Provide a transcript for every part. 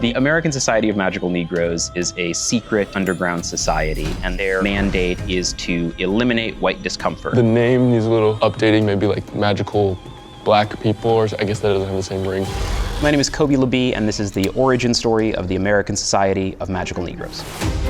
The American Society of Magical Negroes is a secret underground society, and their mandate is to eliminate white discomfort. The name needs a little updating, maybe like magical black people, or I guess that doesn't have the same ring. My name is Kobi Libii, and this is the origin story of the American Society of Magical Negroes.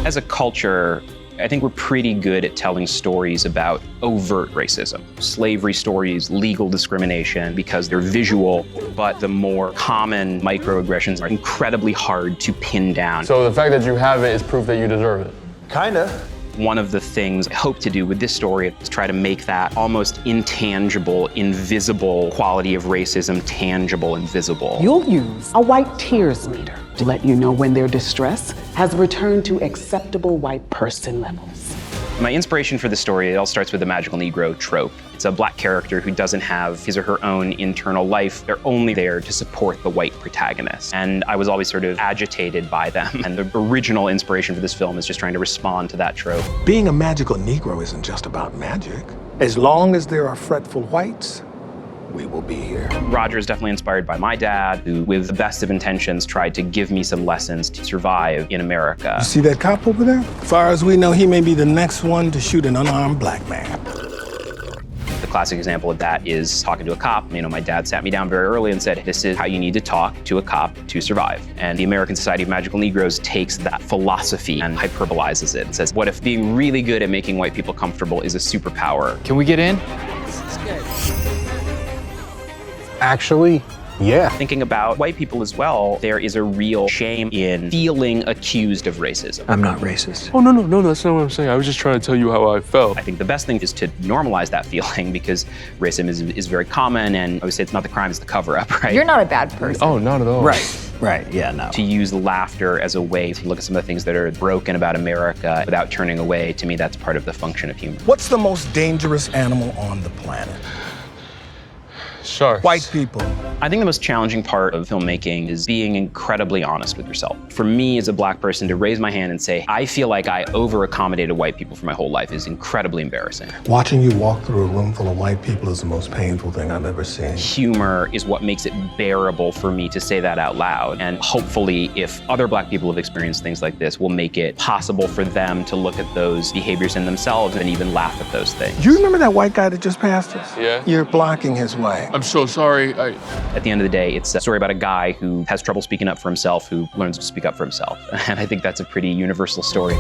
As a culture, I think we're pretty good at telling stories about overt racism. Slavery stories, legal discrimination, because they're visual, but the more common microaggressions are incredibly hard to pin down. So the fact that you have it is proof that you deserve it. Kinda. One of the things I hope to do with this story is try to make that almost intangible, invisible quality of racism tangible and visible. You'll use a white tears meter to let you know when their distress has returned to acceptable white person levels. My inspiration for the story, it all starts with the magical Negro trope. It's a black character who doesn't have his or her own internal life. They're only there to support the white protagonist. And I was always sort of agitated by them. And the original inspiration for this film is just trying to respond to that trope. Being a magical Negro isn't just about magic. As long as there are fretful whites, we will be here. Roger is definitely inspired by my dad, who, with the best of intentions, tried to give me some lessons to survive in America. You see that cop over there? As far as we know, he may be the next one to shoot an unarmed black man. The classic example of that is talking to a cop. You know, my dad sat me down very early and said, this is how you need to talk to a cop to survive. And the American Society of Magical Negroes takes that philosophy and hyperbolizes it and says, what if being really good at making white people comfortable is a superpower? Can we get in? Actually, yeah. Thinking about white people as well, there is a real shame in feeling accused of racism. I'm not racist. Oh, no, that's not what I'm saying. I was just trying to tell you how I felt. I think the best thing is to normalize that feeling, because racism is very common, and I would say it's not the crime, it's the cover-up, right? You're not a bad person. Oh, not at all. Right, yeah, no. To use laughter as a way to look at some of the things that are broken about America without turning away, to me, that's part of the function of humor. What's the most dangerous animal on the planet? Sharks. White people. I think the most challenging part of filmmaking is being incredibly honest with yourself. For me as a black person to raise my hand and say, I feel like I over-accommodated white people for my whole life is incredibly embarrassing. Watching you walk through a room full of white people is the most painful thing I've ever seen. Humor is what makes it bearable for me to say that out loud. And hopefully, if other black people have experienced things like this, will make it possible for them to look at those behaviors in themselves and even laugh at those things. You remember that white guy that just passed us? Yeah. You're blocking his way. I'm so sorry. At the end of the day, it's a story about a guy who has trouble speaking up for himself, who learns to speak up for himself. And I think that's a pretty universal story.